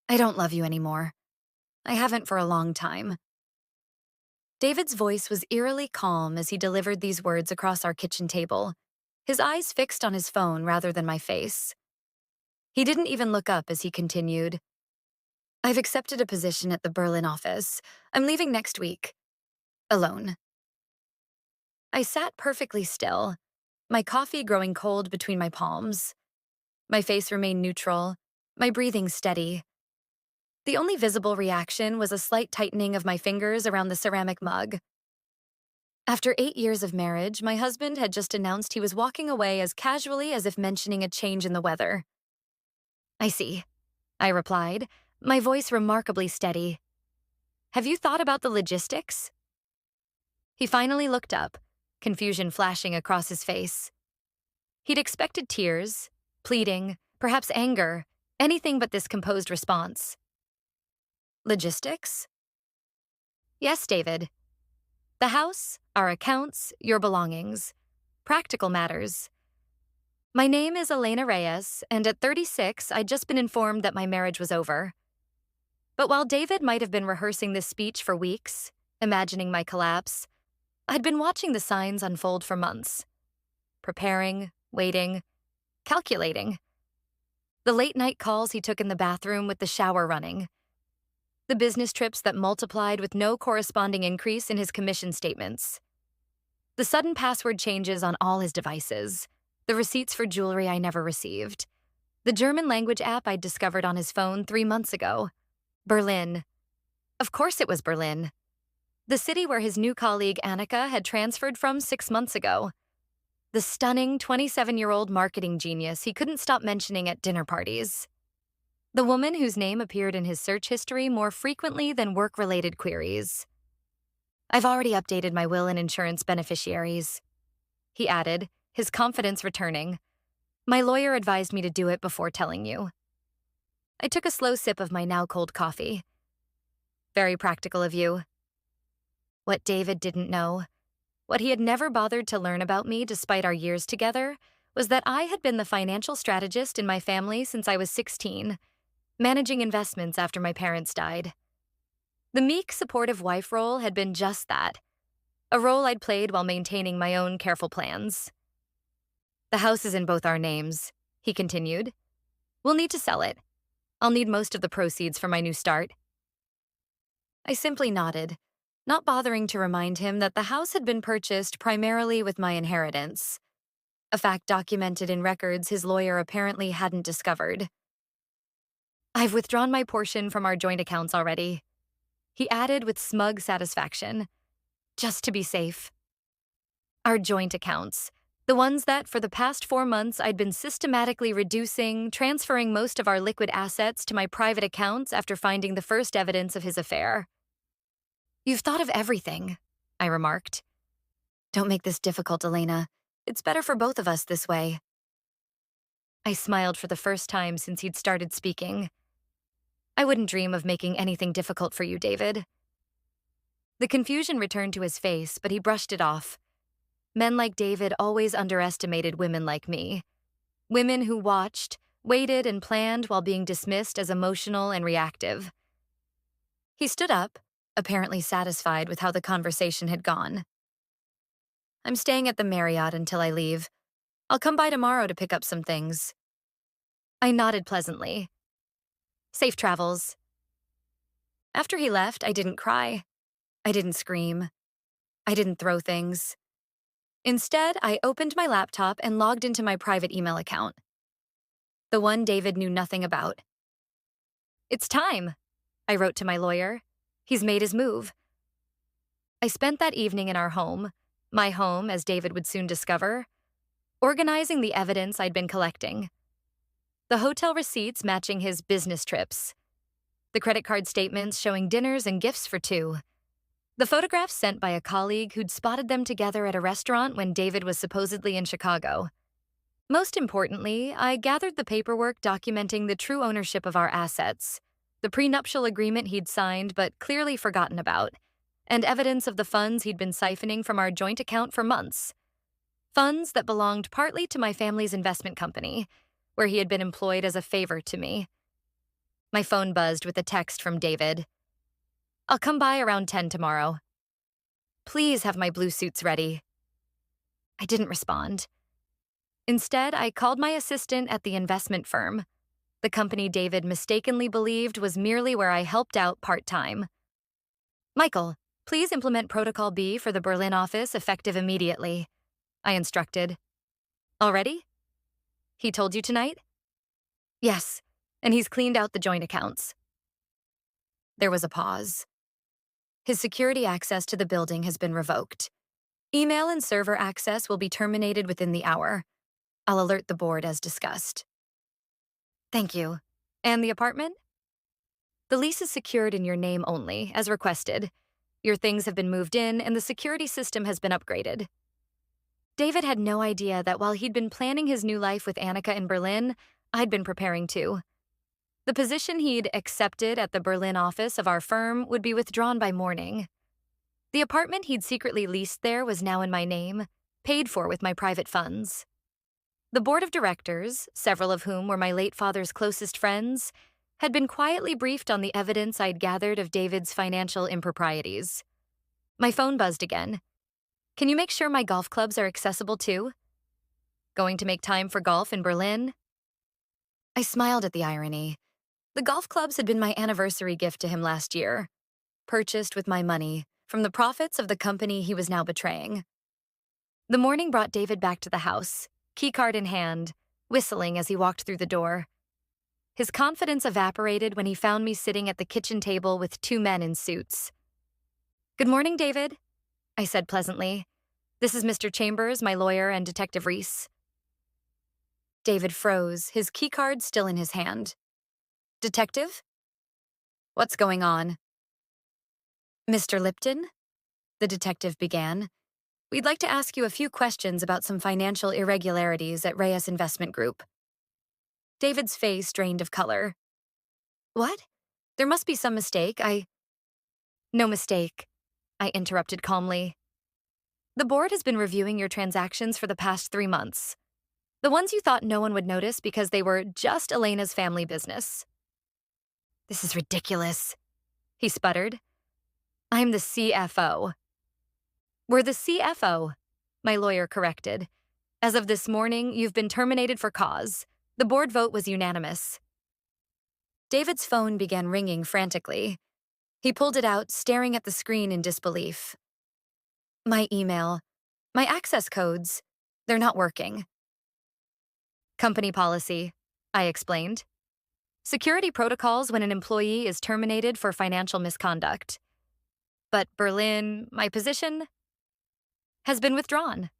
I don't love you anymore. I haven't for a long time. David's voice was eerily calm as he delivered these words across our kitchen table, his eyes fixed on his phone rather than my face. He didn't even look up as he continued. I've accepted a position at the Berlin office. I'm leaving next week. Alone. I sat perfectly still, my coffee growing cold between my palms. My face remained neutral, my breathing steady. The only visible reaction was a slight tightening of my fingers around the ceramic mug. After 8 years of marriage, my husband had just announced he was walking away as casually as if mentioning a change in the weather. I see, I replied, my voice remarkably steady. Have you thought about the logistics? He finally looked up, confusion flashing across his face. He'd expected tears, pleading, perhaps anger, anything but this composed response. Logistics? Yes, David. The house, our accounts, your belongings. Practical matters. My name is Elena Reyes, and at 36, I'd just been informed that my marriage was over. But while David might have been rehearsing this speech for weeks, imagining my collapse, I'd been watching the signs unfold for months. Preparing, waiting, calculating. The late-night calls he took in the bathroom with the shower running. The business trips that multiplied with no corresponding increase in his commission statements. The sudden password changes on all his devices. The receipts for jewelry I never received. The German language app I'd discovered on his phone 3 months ago. Berlin. Of course it was Berlin. The city where his new colleague Annika had transferred from 6 months ago. The stunning 27-year-old marketing genius he couldn't stop mentioning at dinner parties. The woman whose name appeared in his search history more frequently than work-related queries. I've already updated my will and insurance beneficiaries, he added, his confidence returning. My lawyer advised me to do it before telling you. I took a slow sip of my now cold coffee. Very practical of you. What David didn't know, what he had never bothered to learn about me despite our years together, was that I had been the financial strategist in my family since I was 16, managing investments after my parents died. The meek, supportive wife role had been just that, a role I'd played while maintaining my own careful plans. The house is in both our names, he continued. We'll need to sell it. I'll need most of the proceeds for my new start. I simply nodded, not bothering to remind him that the house had been purchased primarily with my inheritance, a fact documented in records his lawyer apparently hadn't discovered. I've withdrawn my portion from our joint accounts already, he added with smug satisfaction, just to be safe. Our joint accounts, the ones that for the past 4 months I'd been systematically reducing, transferring most of our liquid assets to my private accounts after finding the first evidence of his affair. You've thought of everything, I remarked. Don't make this difficult, Elena. It's better for both of us this way. I smiled for the first time since he'd started speaking. I wouldn't dream of making anything difficult for you, David. The confusion returned to his face, but he brushed it off. Men like David always underestimated women like me. Women who watched, waited, and planned while being dismissed as emotional and reactive. He stood up, apparently satisfied with how the conversation had gone. I'm staying at the Marriott until I leave. I'll come by tomorrow to pick up some things. I nodded pleasantly. Safe travels. After he left, I didn't cry. I didn't scream. I didn't throw things. Instead, I opened my laptop and logged into my private email account. The one David knew nothing about. It's time, I wrote to my lawyer. He's made his move. I spent that evening in our home, my home as David would soon discover, organizing the evidence I'd been collecting. The hotel receipts matching his business trips. The credit card statements showing dinners and gifts for 2. The photographs sent by a colleague who'd spotted them together at a restaurant when David was supposedly in Chicago. Most importantly, I gathered the paperwork documenting the true ownership of our assets, the prenuptial agreement he'd signed but clearly forgotten about, and evidence of the funds he'd been siphoning from our joint account for months. Funds that belonged partly to my family's investment company, where he had been employed as a favor to me. My phone buzzed with a text from David. I'll come by around 10 tomorrow. Please have my blue suits ready. I didn't respond. Instead, I called my assistant at the investment firm, the company David mistakenly believed was merely where I helped out part-time. Michael, please implement Protocol B for the Berlin office effective immediately, I instructed. Already? He told you tonight? Yes, and he's cleaned out the joint accounts. There was a pause. His security access to the building has been revoked. Email and server access will be terminated within the hour. I'll alert the board as discussed. Thank you. And the apartment? The lease is secured in your name only, as requested. Your things have been moved in, and the security system has been upgraded. David had no idea that while he'd been planning his new life with Annika in Berlin, I'd been preparing too. The position he'd accepted at the Berlin office of our firm would be withdrawn by morning. The apartment he'd secretly leased there was now in my name, paid for with my private funds. The board of directors, several of whom were my late father's closest friends, had been quietly briefed on the evidence I'd gathered of David's financial improprieties. My phone buzzed again. Can you make sure my golf clubs are accessible too? Going to make time for golf in Berlin? I smiled at the irony. The golf clubs had been my anniversary gift to him last year, purchased with my money from the profits of the company he was now betraying. The morning brought David back to the house, keycard in hand, whistling as he walked through the door. His confidence evaporated when he found me sitting at the kitchen table with two men in suits. Good morning, David, I said pleasantly. This is Mr. Chambers, my lawyer, and Detective Reese. David froze, his keycard still in his hand. Detective? What's going on? Mr. Lipton? The detective began. We'd like to ask you a few questions about some financial irregularities at Reyes Investment Group. David's face drained of color. What? There must be some mistake. No mistake, I interrupted calmly. The board has been reviewing your transactions for the past 3 months. The ones you thought no one would notice because they were just Elena's family business. This is ridiculous, he sputtered. I'm the CFO. We're the CFO, my lawyer corrected. As of this morning, you've been terminated for cause. The board vote was unanimous. David's phone began ringing frantically. He pulled it out, staring at the screen in disbelief. My email, my access codes, they're not working. Company policy, I explained. Security protocols when an employee is terminated for financial misconduct. But Berlin, my position, has been withdrawn,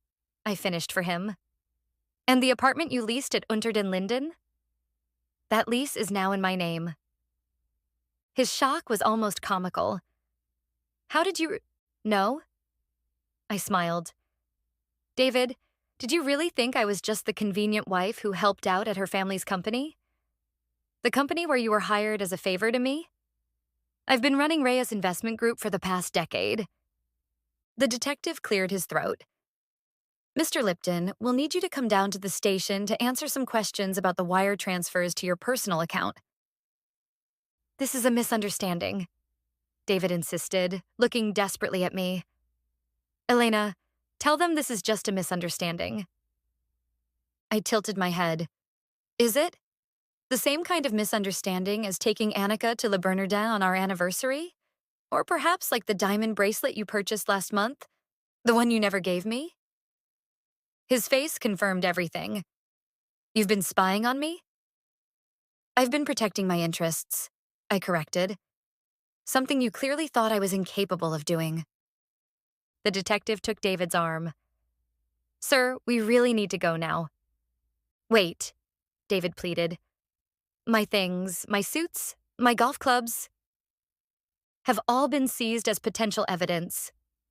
I finished for him. And the apartment you leased at Unter den Linden? That lease is now in my name. His shock was almost comical. How did you know? I smiled. David, did you really think I was just the convenient wife who helped out at her family's company? The company where you were hired as a favor to me? I've been running Reyes Investment Group for the past decade. The detective cleared his throat. Mr. Lipton, we'll need you to come down to the station to answer some questions about the wire transfers to your personal account. This is a misunderstanding, David insisted, looking desperately at me. Elena, tell them this is just a misunderstanding. I tilted my head. Is it? The same kind of misunderstanding as taking Annika to Le Bernardin on our anniversary? Or perhaps like the diamond bracelet you purchased last month? The one you never gave me? His face confirmed everything. You've been spying on me? I've been protecting my interests, I corrected. Something you clearly thought I was incapable of doing. The detective took David's arm. Sir, we really need to go now. Wait, David pleaded. My things, my suits, my golf clubs, have all been seized as potential evidence,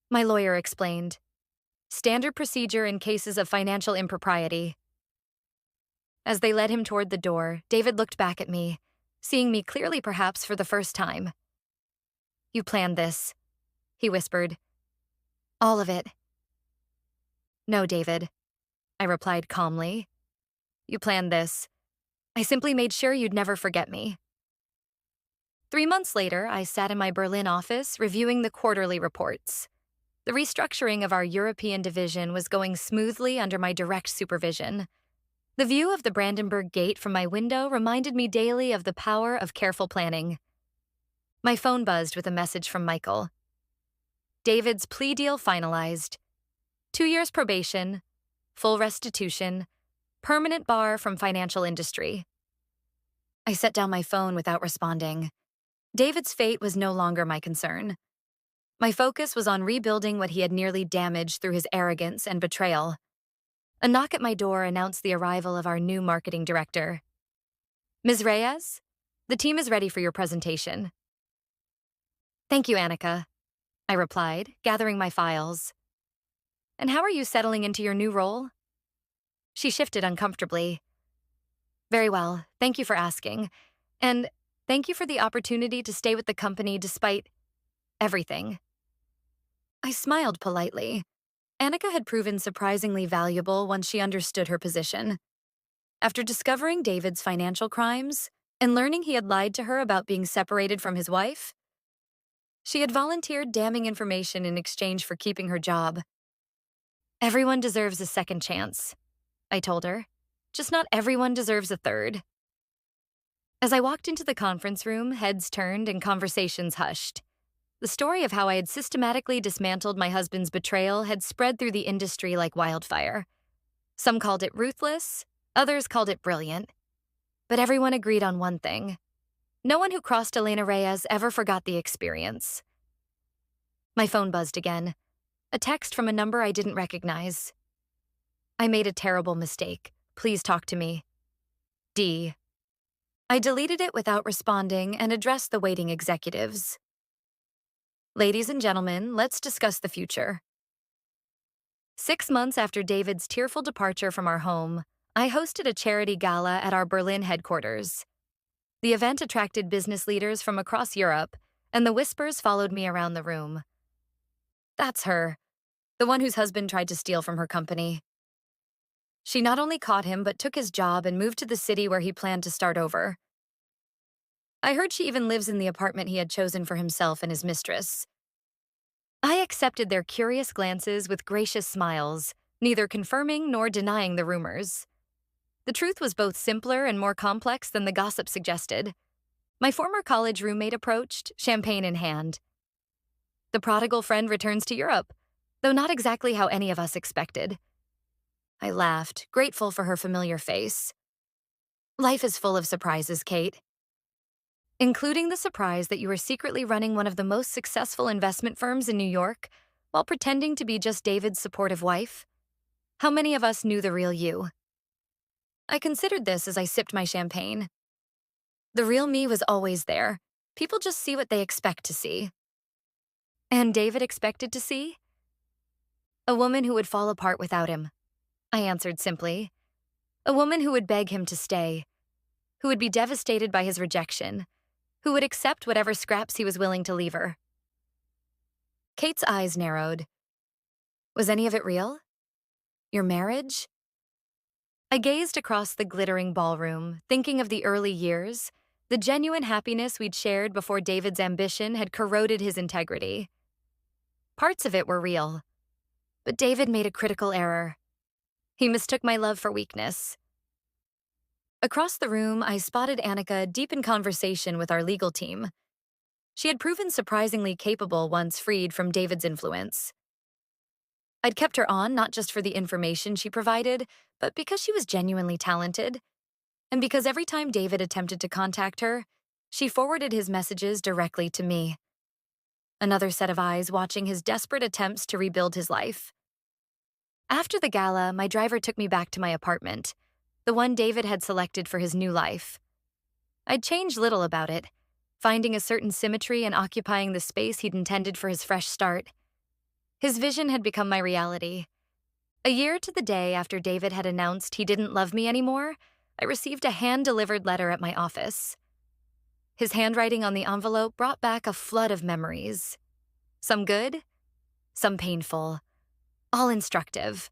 my lawyer explained. Standard procedure in cases of financial impropriety. As they led him toward the door, David looked back at me, seeing me clearly perhaps for the first time. You planned this, he whispered. All of it. No, David, I replied calmly. You planned this. I simply made sure you'd never forget me. 3 months later, I sat in my Berlin office reviewing the quarterly reports. The restructuring of our European division was going smoothly under my direct supervision. The view of the Brandenburg Gate from my window reminded me daily of the power of careful planning. My phone buzzed with a message from Michael. David's plea deal finalized. 2 years probation, full restitution, permanent bar from financial industry. I set down my phone without responding. David's fate was no longer my concern. My focus was on rebuilding what he had nearly damaged through his arrogance and betrayal. A knock at my door announced the arrival of our new marketing director. Ms. Reyes, the team is ready for your presentation. Thank you, Annika, I replied, gathering my files. And how are you settling into your new role? She shifted uncomfortably. Very well, thank you for asking. And thank you for the opportunity to stay with the company despite everything. I smiled politely. Annika had proven surprisingly valuable once she understood her position. After discovering David's financial crimes and learning he had lied to her about being separated from his wife, she had volunteered damning information in exchange for keeping her job. Everyone deserves a second chance, I told her. Just not everyone deserves a third. As I walked into the conference room, heads turned and conversations hushed. The story of how I had systematically dismantled my husband's betrayal had spread through the industry like wildfire. Some called it ruthless, others called it brilliant. But everyone agreed on one thing. No one who crossed Elena Reyes ever forgot the experience. My phone buzzed again. A text from a number I didn't recognize. I made a terrible mistake. Please talk to me. D. I deleted it without responding and addressed the waiting executives. Ladies and gentlemen, let's discuss the future. 6 months after David's tearful departure from our home, I hosted a charity gala at our Berlin headquarters. The event attracted business leaders from across Europe, and the whispers followed me around the room. That's her, the one whose husband tried to steal from her company. She not only caught him, but took his job and moved to the city where he planned to start over. I heard she even lives in the apartment he had chosen for himself and his mistress. I accepted their curious glances with gracious smiles, neither confirming nor denying the rumors. The truth was both simpler and more complex than the gossip suggested. My former college roommate approached, champagne in hand. The prodigal friend returns to Europe, though not exactly how any of us expected. I laughed, grateful for her familiar face. Life is full of surprises, Kate. Including the surprise that you were secretly running one of the most successful investment firms in New York while pretending to be just David's supportive wife. How many of us knew the real you? I considered this as I sipped my champagne. The real me was always there. People just see what they expect to see. And David expected to see? A woman who would fall apart without him, I answered simply. A woman who would beg him to stay, who would be devastated by his rejection, who would accept whatever scraps he was willing to leave her. Kate's eyes narrowed. Was any of it real? Your marriage? I gazed across the glittering ballroom, thinking of the early years, the genuine happiness we'd shared before David's ambition had corroded his integrity. Parts of it were real, but David made a critical error. He mistook my love for weakness. Across the room, I spotted Annika deep in conversation with our legal team. She had proven surprisingly capable once freed from David's influence. I'd kept her on not just for the information she provided, but because she was genuinely talented. And because every time David attempted to contact her, she forwarded his messages directly to me. Another set of eyes watching his desperate attempts to rebuild his life. After the gala, my driver took me back to my apartment, the one David had selected for his new life. I'd changed little about it, finding a certain symmetry in occupying the space he'd intended for his fresh start. His vision had become my reality. A year to the day after David had announced he didn't love me anymore, I received a hand-delivered letter at my office. His handwriting on the envelope brought back a flood of memories. Some good, some painful, all instructive.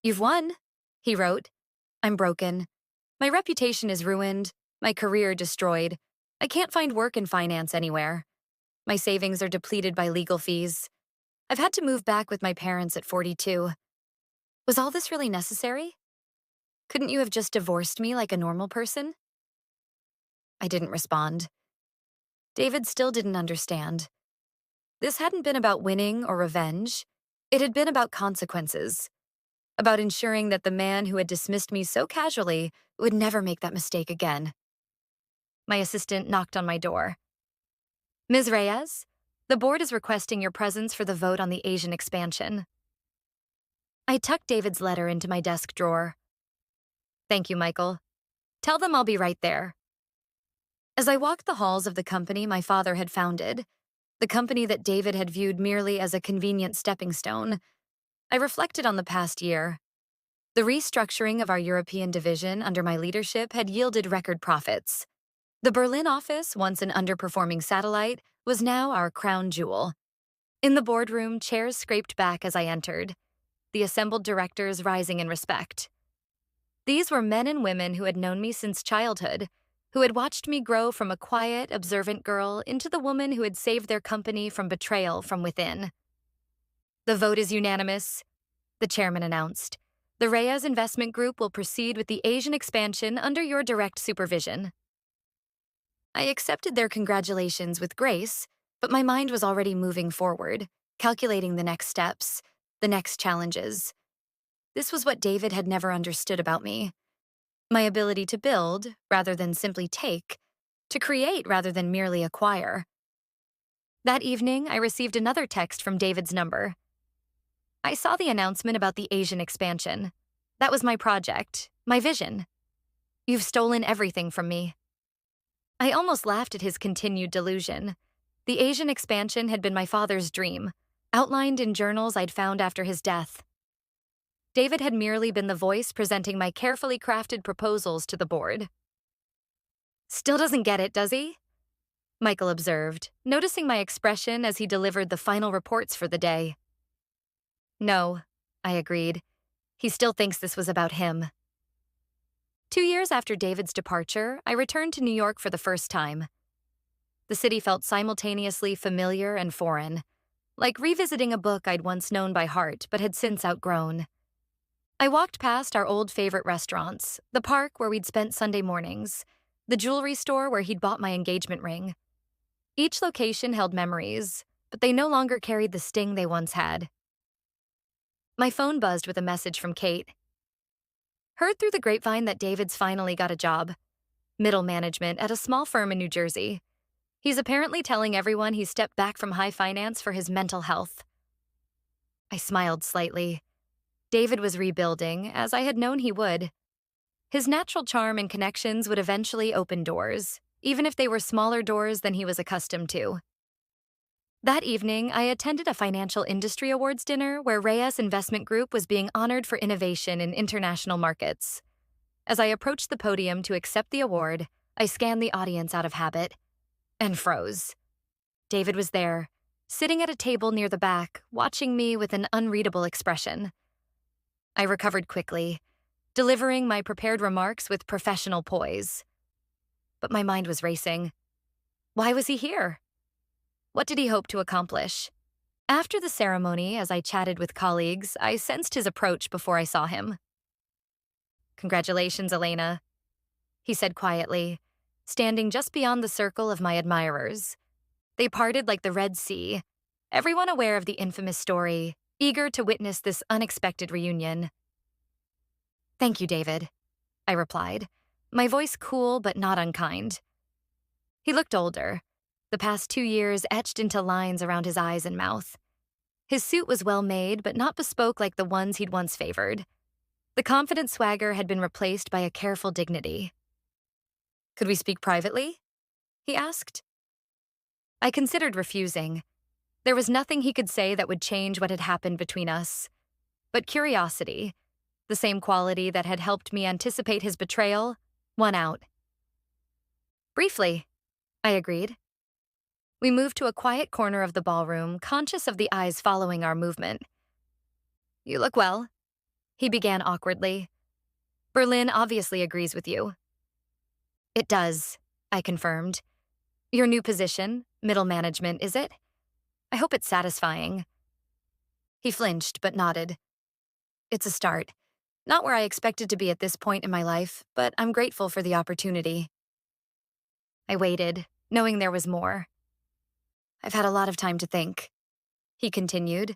You've won, he wrote. I'm broken. My reputation is ruined, my career destroyed, I can't find work in finance anywhere. My savings are depleted by legal fees. I've had to move back with my parents at 42. Was all this really necessary? Couldn't you have just divorced me like a normal person? I didn't respond. David still didn't understand. This hadn't been about winning or revenge. It had been about consequences, about ensuring that the man who had dismissed me so casually would never make that mistake again. My assistant knocked on my door. Ms. Reyes, the board is requesting your presence for the vote on the Asian expansion. I tucked David's letter into my desk drawer. Thank you, Michael. Tell them I'll be right there. As I walked the halls of the company my father had founded, the company that David had viewed merely as a convenient stepping stone, I reflected on the past year. The restructuring of our European division under my leadership had yielded record profits. The Berlin office, once an underperforming satellite, was now our crown jewel. In the boardroom, chairs scraped back as I entered, the assembled directors rising in respect. These were men and women who had known me since childhood, who had watched me grow from a quiet, observant girl into the woman who had saved their company from betrayal from within. The vote is unanimous, the chairman announced. The Reyes Investment Group will proceed with the Asian expansion under your direct supervision. I accepted their congratulations with grace, but my mind was already moving forward, calculating the next steps, the next challenges. This was what David had never understood about me. My ability to build, rather than simply take, to create rather than merely acquire. That evening, I received another text from David's number. I saw the announcement about the Asian expansion. That was my project, my vision. You've stolen everything from me. I almost laughed at his continued delusion. The Asian expansion had been my father's dream, outlined in journals I'd found after his death. David had merely been the voice presenting my carefully crafted proposals to the board. Still doesn't get it, does he? Michael observed, noticing my expression as he delivered the final reports for the day. No, I agreed. He still thinks this was about him. 2 years after David's departure, I returned to New York for the first time. The city felt simultaneously familiar and foreign, like revisiting a book I'd once known by heart but had since outgrown. I walked past our old favorite restaurants, the park where we'd spent Sunday mornings, the jewelry store where he'd bought my engagement ring. Each location held memories, but they no longer carried the sting they once had. My phone buzzed with a message from Kate. Heard through the grapevine that David's finally got a job. Middle management at a small firm in New Jersey. He's apparently telling everyone he stepped back from high finance for his mental health. I smiled slightly. David was rebuilding, as I had known he would. His natural charm and connections would eventually open doors, even if they were smaller doors than he was accustomed to. That evening, I attended a financial industry awards dinner where Reyes Investment Group was being honored for innovation in international markets. As I approached the podium to accept the award, I scanned the audience out of habit and froze. David was there, sitting at a table near the back, watching me with an unreadable expression. I recovered quickly, delivering my prepared remarks with professional poise. But my mind was racing. Why was he here? What did he hope to accomplish? After the ceremony, as I chatted with colleagues, I sensed his approach before I saw him. Congratulations, Elena, he said quietly, standing just beyond the circle of my admirers. They parted like the Red Sea, everyone aware of the infamous story, eager to witness this unexpected reunion. Thank you, David, I replied, my voice cool but not unkind. He looked older, the past 2 years etched into lines around his eyes and mouth. His suit was well made but not bespoke like the ones he'd once favored. The confident swagger had been replaced by a careful dignity. Could we speak privately? He asked. I considered refusing. There was nothing he could say that would change what had happened between us. But curiosity, the same quality that had helped me anticipate his betrayal, won out. Briefly, I agreed. We moved to a quiet corner of the ballroom, conscious of the eyes following our movement. You look well, he began awkwardly. Berlin obviously agrees with you. It does, I confirmed. Your new position, middle management, is it? I hope it's satisfying. He flinched but nodded. It's a start. Not where I expected to be at this point in my life, but I'm grateful for the opportunity. I waited, knowing there was more. I've had a lot of time to think, he continued,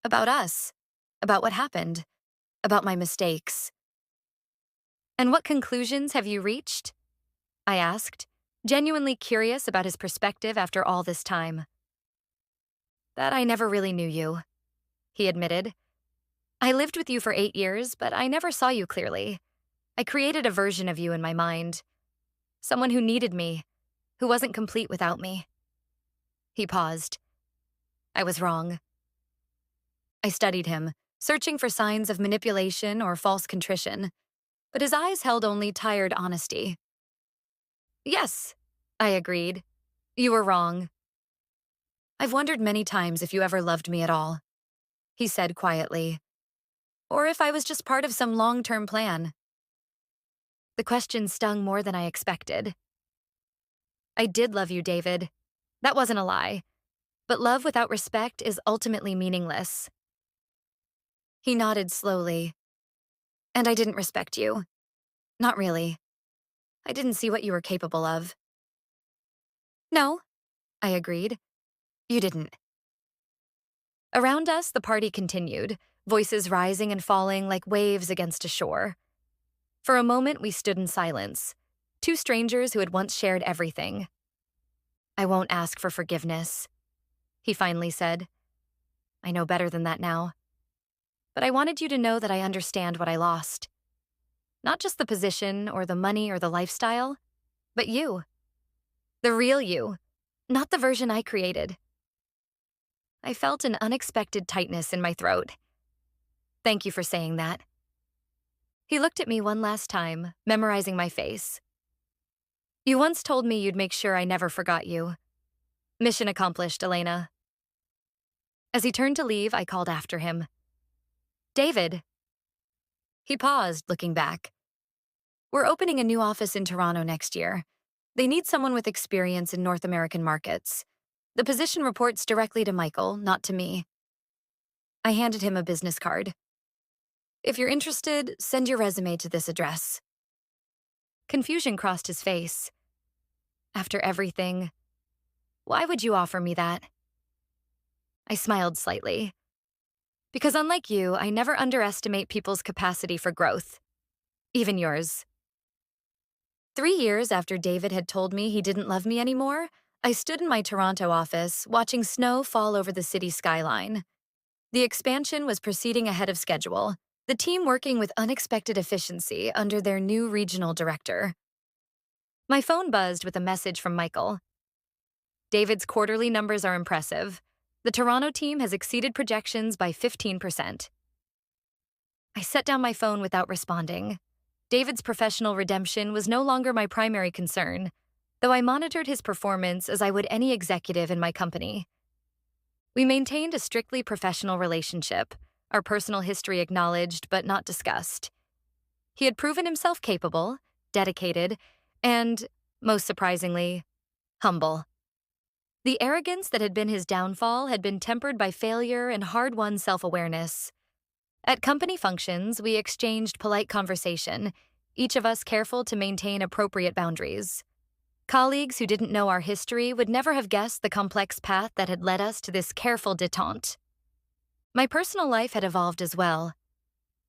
about us, about what happened, about my mistakes. And what conclusions have you reached? I asked, genuinely curious about his perspective after all this time. That I never really knew you, he admitted. I lived with you for 8 years, but I never saw you clearly. I created a version of you in my mind. Someone who needed me, who wasn't complete without me. He paused. I was wrong. I studied him, searching for signs of manipulation or false contrition, but his eyes held only tired honesty. Yes, I agreed. You were wrong. I've wondered many times if you ever loved me at all, he said quietly, or if I was just part of some long-term plan. The question stung more than I expected. I did love you, David. That wasn't a lie. But love without respect is ultimately meaningless. He nodded slowly. And I didn't respect you. Not really. I didn't see what you were capable of. No, I agreed. You didn't. Around us, the party continued, voices rising and falling like waves against a shore. For a moment, we stood in silence, two strangers who had once shared everything. I won't ask for forgiveness, he finally said. I know better than that now. But I wanted you to know that I understand what I lost. Not just the position or the money or the lifestyle, but you. The real you, not the version I created. I felt an unexpected tightness in my throat. Thank you for saying that. He looked at me one last time, memorizing my face. You once told me you'd make sure I never forgot you. Mission accomplished, Elena. As he turned to leave, I called after him. David. He paused, looking back. We're opening a new office in Toronto next year. They need someone with experience in North American markets. The position reports directly to Michael, not to me. I handed him a business card. If you're interested, send your resume to this address. Confusion crossed his face. After everything, why would you offer me that? I smiled slightly. Because unlike you, I never underestimate people's capacity for growth. Even yours. 3 years after David had told me he didn't love me anymore, I stood in my Toronto office, watching snow fall over the city skyline. The expansion was proceeding ahead of schedule, the team working with unexpected efficiency under their new regional director. My phone buzzed with a message from Michael. David's quarterly numbers are impressive. The Toronto team has exceeded projections by 15%. I set down my phone without responding. David's professional redemption was no longer my primary concern, though I monitored his performance as I would any executive in my company. We maintained a strictly professional relationship, our personal history acknowledged but not discussed. He had proven himself capable, dedicated, and, most surprisingly, humble. The arrogance that had been his downfall had been tempered by failure and hard-won self-awareness. At company functions, we exchanged polite conversation, each of us careful to maintain appropriate boundaries. Colleagues who didn't know our history would never have guessed the complex path that had led us to this careful detente. My personal life had evolved as well.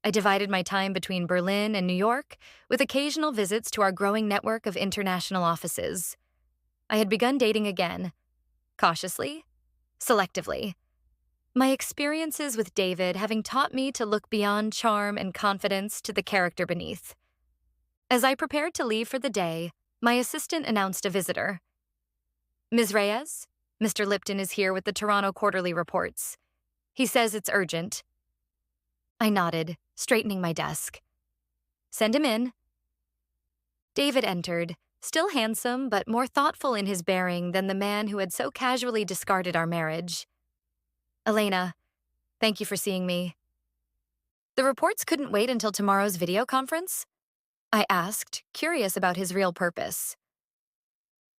I divided my time between Berlin and New York, with occasional visits to our growing network of international offices. I had begun dating again, cautiously, selectively. My experiences with David having taught me to look beyond charm and confidence to the character beneath. As I prepared to leave for the day, my assistant announced a visitor. Ms. Reyes, Mr. Lipton is here with the Toronto Quarterly reports. He says it's urgent. I nodded, straightening my desk. Send him in. David entered, still handsome but more thoughtful in his bearing than the man who had so casually discarded our marriage. Elena, thank you for seeing me. The reports couldn't wait until tomorrow's video conference? I asked, curious about his real purpose.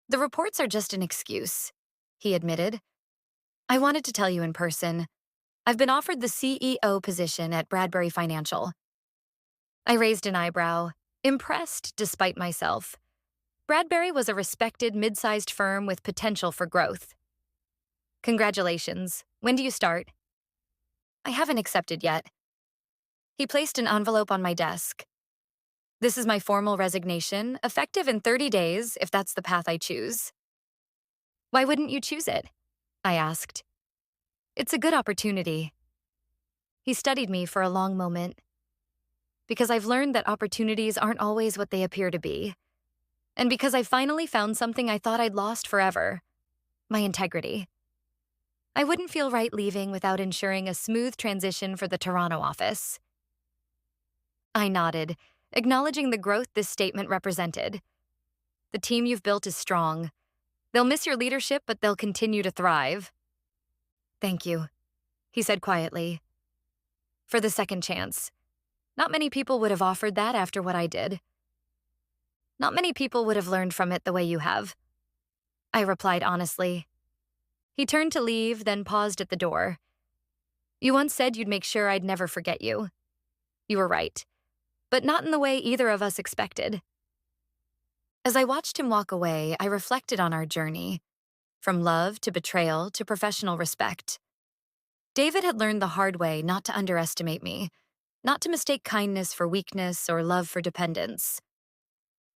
The reports are just an excuse, he admitted. I wanted to tell you in person. I've been offered the CEO position at Bradbury Financial. I raised an eyebrow, impressed despite myself. Bradbury was a respected mid-sized firm with potential for growth. Congratulations. When do you start? I haven't accepted yet. He placed an envelope on my desk. This is my formal resignation, effective in 30 days if that's the path I choose. Why wouldn't you choose it? I asked. It's a good opportunity. He studied me for a long moment. Because I've learned that opportunities aren't always what they appear to be. And because I finally found something I thought I'd lost forever, my integrity. I wouldn't feel right leaving without ensuring a smooth transition for the Toronto office. I nodded, acknowledging the growth this statement represented. The team you've built is strong. They'll miss your leadership, but they'll continue to thrive. Thank you, he said quietly. For the second chance. Not many people would have offered that after what I did. Not many people would have learned from it the way you have. I replied honestly. He turned to leave, then paused at the door. You once said you'd make sure I'd never forget you. You were right, but not in the way either of us expected. As I watched him walk away, I reflected on our journey, from love to betrayal to professional respect. David had learned the hard way not to underestimate me, not to mistake kindness for weakness or love for dependence.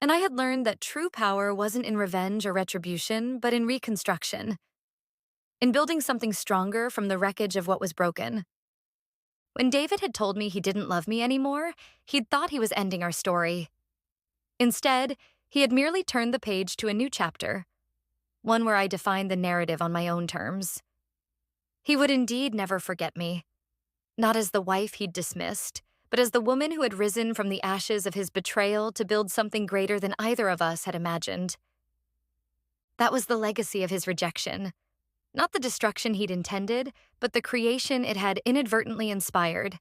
And I had learned that true power wasn't in revenge or retribution, but in reconstruction. In building something stronger from the wreckage of what was broken. When David had told me he didn't love me anymore, he'd thought he was ending our story. Instead, he had merely turned the page to a new chapter, one where I defined the narrative on my own terms. He would indeed never forget me, not as the wife he'd dismissed, but as the woman who had risen from the ashes of his betrayal to build something greater than either of us had imagined. That was the legacy of his rejection. Not the destruction he'd intended, but the creation it had inadvertently inspired.